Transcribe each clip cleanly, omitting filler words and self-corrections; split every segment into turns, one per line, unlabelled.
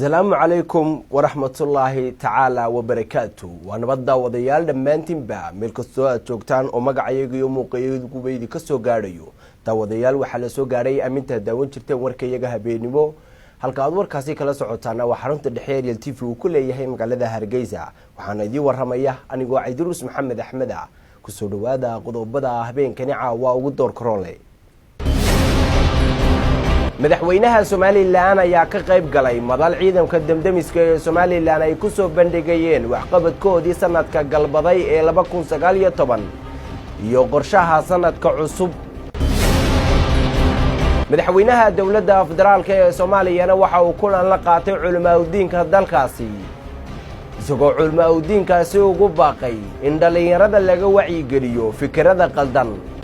السلام عليكم ورحمة الله تعالى وبركاته ونبدأ وضيال دمانتين با ملك السؤال جوجتان ومقع يجيو موقعيدكو بيدي كسو غاريو تا وضيال وحال سو غاري أمينتا داون جرتين وركا يجاها بينيبو halka warkaasi kala socotaana waa xarunta dhexeer ee TV uu ku leeyahay magaalada Hargeysa waxaana idii waramaya anigoo Ciidrus Maxamed Axmed ku soo dhawaada qodobada habeenkani caawa ugu door koronley madaxweynaha Soomaaliland ayaa ka qayb galay madal ciidanka damdamiska ee Soomaaliland ay ku soo bandhigayeen waxqabadkoodii sanadka galbaday ee 2019 iyo qorshaha sanadka cusub madaxweynaha dawladda federaalka ee Soomaaliya waxa uu kulan la qaatay culimada dalkaasi isagoo culimada ugu baaqay in dhalinyarada laga wacyi geliyo fikrada qaldan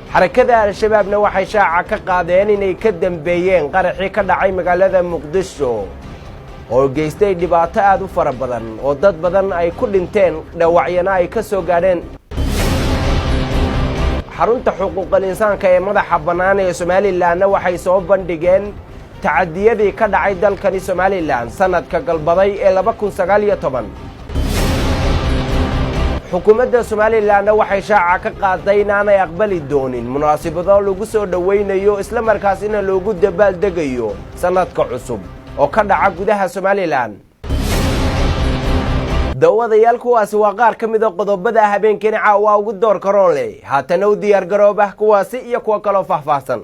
xarakada al-shabaabna waxay shaaca ka qaadeen inay ka dambeeyeen qaraxii ka dhacay magaalada Muqdisho oo geystay dhibaato aad u fara badan oo dad badan ay ku dhinteen dhawacyana ay ka soo gaadheen xarunta xuquuqul insaanka ee madaxa bannaan ee Soomaaliland waxay soo bandhigeen tacadiyadii ka dhacay dalkani Soomaaliland sanadka galbaday ee 2019 xukuumadda Soomaaliland waxay shaaca ka qaaday inaanay aqbali doonin munaasabado lagu soo dhaweynayo isla markaasina loogu dabaaldegayo sanadka cusub oo ka dhaca gudaha Soomaaliland dawadayaal kuwaasi waa qaar ka mid ah qodobada habeenkani caawa ugu door koronley haatan u diyaar garoobah kuwaasi iyo kuwa kale faahfaahsan